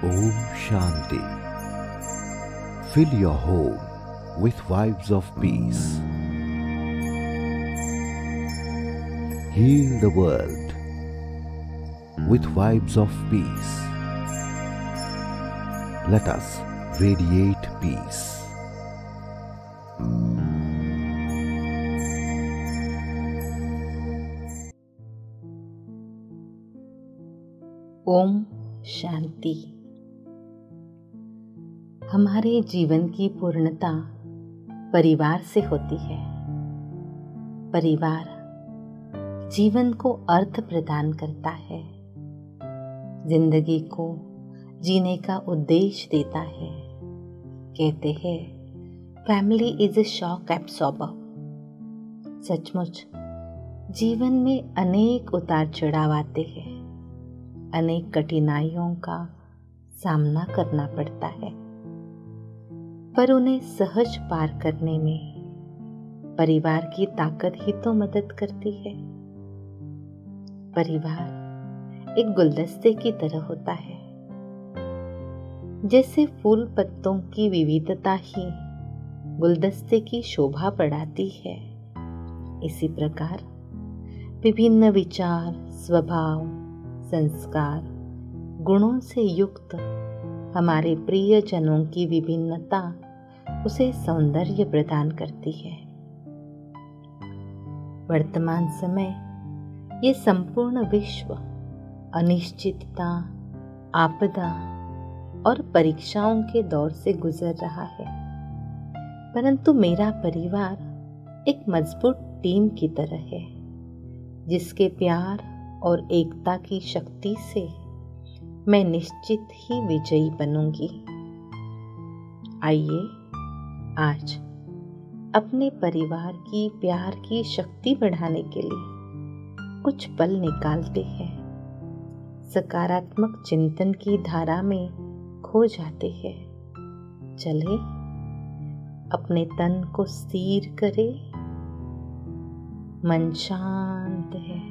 Om Shanti. Fill your home with vibes of peace. Heal the world with vibes of peace. Let us radiate peace. Om Shanti. हमारे जीवन की पूर्णता परिवार से होती है। परिवार जीवन को अर्थ प्रदान करता है, जिंदगी को जीने का उद्देश्य देता है। कहते हैं family is a shock absorber. सचमुच जीवन में अनेक उतार चढ़ाव आते हैं, अनेक कठिनाइयों का सामना करना पड़ता है, पर उन्हें सहज पार करने में परिवार की ताकत ही तो मदद करती है। परिवार एक गुलदस्ते की तरह होता है। जैसे फूल पत्तों की विविधता ही गुलदस्ते की शोभा बढ़ाती है, इसी प्रकार विभिन्न विचार, स्वभाव, संस्कार, गुणों से युक्त हमारे प्रियजनों की विभिन्नता उसे सौंदर्य प्रदान करती है। वर्तमान समय ये संपूर्ण विश्व अनिश्चितता, आपदा और परीक्षाओं के दौर से गुजर रहा है, परंतु मेरा परिवार एक मजबूत टीम की तरह है, जिसके प्यार और एकता की शक्ति से मैं निश्चित ही विजयी बनूंगी। आइए आज अपने परिवार की प्यार की शक्ति बढ़ाने के लिए कुछ पल निकालते हैं, सकारात्मक चिंतन की धारा में खो जाते हैं। चले अपने तन को स्थिर करें। मन शांत है,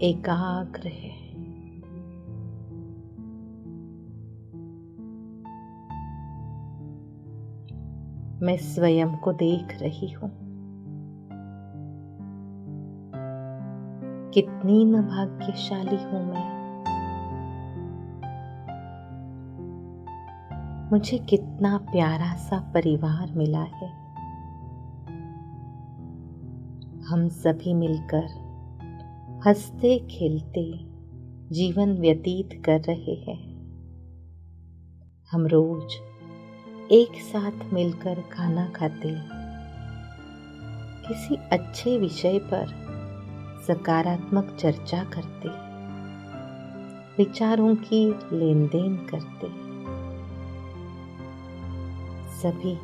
एकाग्र है। मैं स्वयं को देख रही हूं। कितनी न भाग्यशाली हूं मैं। मुझे कितना प्यारा सा परिवार मिला है। हम सभी मिलकर हंसते खेलते जीवन व्यतीत कर रहे हैं। हम रोज एक साथ मिलकर खाना खाते, किसी अच्छे विषय पर सकारात्मक चर्चा करते, विचारों की लेन देन करते। सभी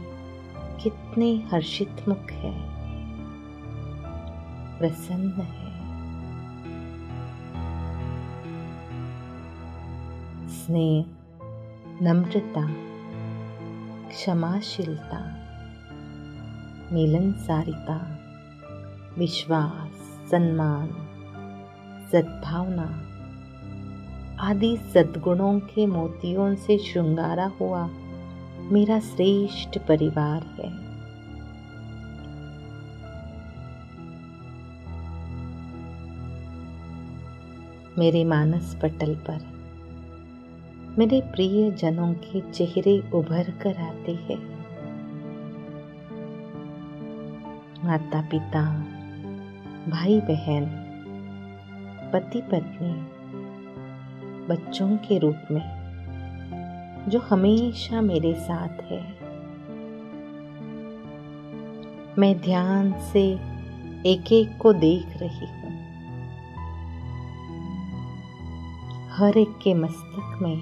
कितने हर्षित मुख हैं, प्रसन्न है। स्नेह, नम्रता, क्षमाशीलता, मिलनसारिता, विश्वास, सम्मान, सद्भावना आदि सद्गुणों के मोतियों से श्रृंगारा हुआ मेरा श्रेष्ठ परिवार है। मेरे मानस पटल पर मेरे प्रिय जनों के चेहरे उभर कर आते हैं। माता पिता, भाई बहन, पति पत्नी, बच्चों के रूप में जो हमेशा मेरे साथ है। मैं ध्यान से एक एक को देख रही हूँ। हर एक के मस्तक में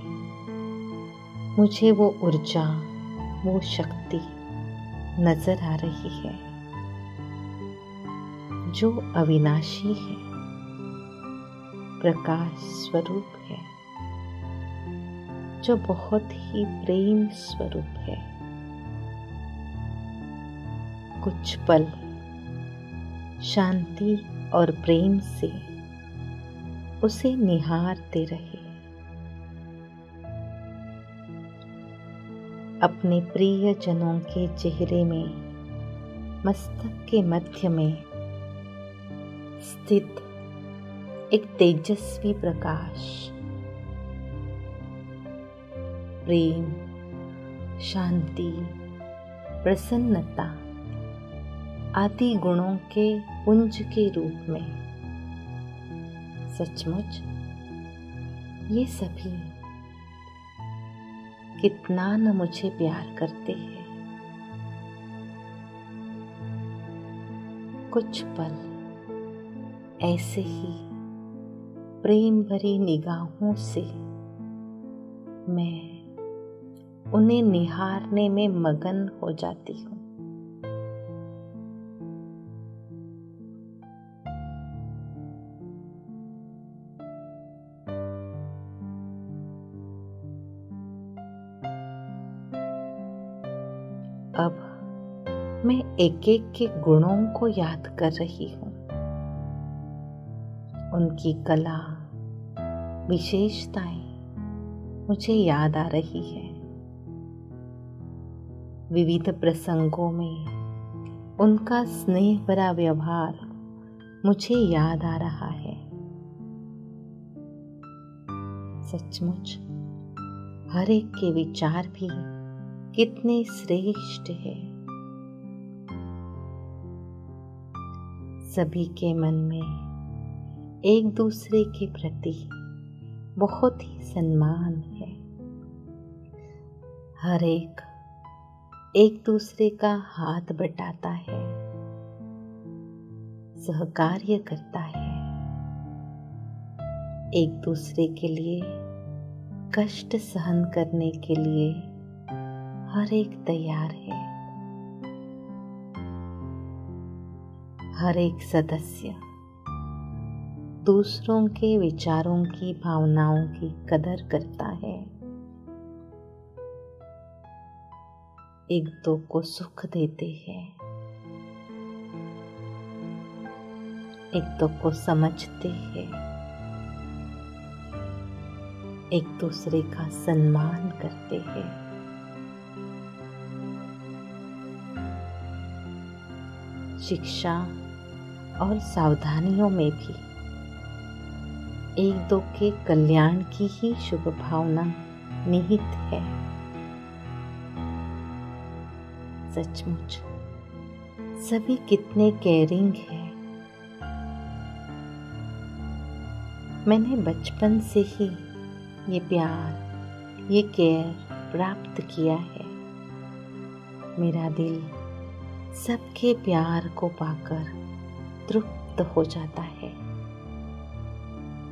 मुझे वो ऊर्जा, वो शक्ति नजर आ रही है जो अविनाशी है, प्रकाश स्वरूप है, जो बहुत ही प्रेम स्वरूप है। कुछ पल शांति और प्रेम से उसे निहारते रहे। अपने प्रिय जनों के चेहरे में मस्तक के मध्य में स्थित एक तेजस्वी प्रकाश, प्रेम, शांति, प्रसन्नता आदि गुणों के पुंज के रूप में। सचमुच ये सभी कितना न मुझे प्यार करते हैं। कुछ पल ऐसे ही प्रेम भरी निगाहों से मैं उन्हें निहारने में मगन हो जाती हूँ। अब मैं एक एक के गुणों को याद कर रही हूँ, उनकी कला, विशेषताएं मुझे याद आ रही है। विविध प्रसंगों में उनका स्नेह भरा व्यवहार मुझे याद आ रहा है। सचमुच हर एक के विचार भी कितने श्रेष्ठ है। सभी के मन में एक दूसरे के प्रति बहुत ही सम्मान है। हर एक दूसरे का हाथ बटाता है, सहकार्य करता है, एक दूसरे के लिए कष्ट सहन करने के लिए हर एक तैयार है। हर एक सदस्य दूसरों के विचारों की, भावनाओं की कदर करता है। एक दो को सुख देते हैं, एक दो को समझते हैं, एक दूसरे का सम्मान करते हैं। शिक्षा और सावधानियों में भी एक दो के कल्याण की ही शुभ भावना निहित है। सचमुच सभी कितने केयरिंग है। मैंने बचपन से ही ये प्यार, ये केयर प्राप्त किया है। मेरा दिल सबके प्यार को पाकर तृप्त हो जाता है।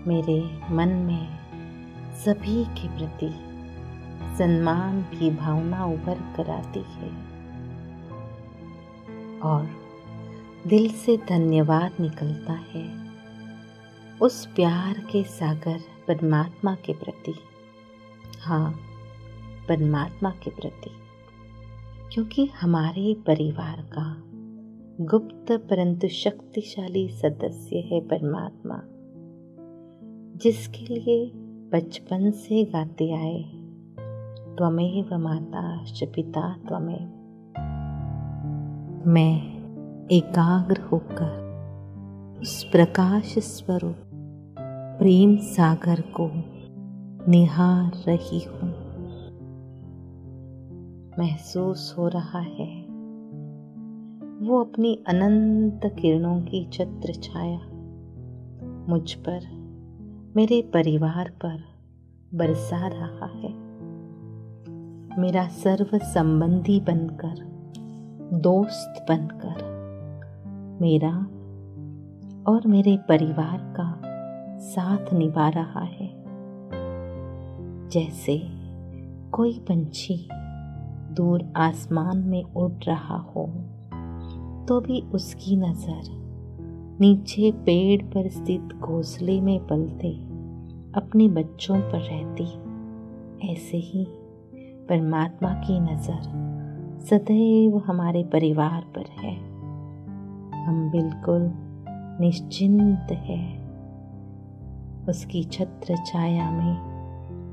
मेरे मन में सभी के प्रति सम्मान की भावना उभर कर आती है और दिल से धन्यवाद निकलता है उस प्यार के सागर परमात्मा के प्रति। हाँ, परमात्मा के प्रति, क्योंकि हमारे परिवार का गुप्त परंतु शक्तिशाली सदस्य है परमात्मा, जिसके लिए बचपन से गाते आए त्वमेव माता च पिता त्वमेव। मैं एकाग्र होकर उस प्रकाश स्वरूप प्रेम सागर को निहार रही हूँ। महसूस हो रहा है वो अपनी अनंत किरणों की छत्र छाया मुझ पर, मेरे परिवार पर बरसा रहा है। मेरा सर्व संबंधी बनकर, दोस्त बनकर मेरा और मेरे परिवार का साथ निभा रहा है। जैसे कोई पंछी दूर आसमान में उड़ रहा हो तो भी उसकी नजर नीचे पेड़ पर स्थित घोंसले में पलते अपने बच्चों पर रहती, ऐसे ही परमात्मा की नजर सदैव हमारे परिवार पर है। हम बिल्कुल निश्चिंत है, उसकी छत्र छाया में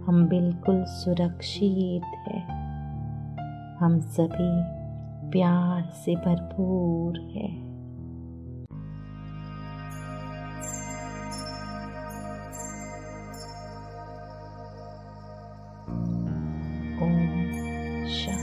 हम बिल्कुल सुरक्षित है। हम सभी प्यार से भरपूर है। ओम शांति।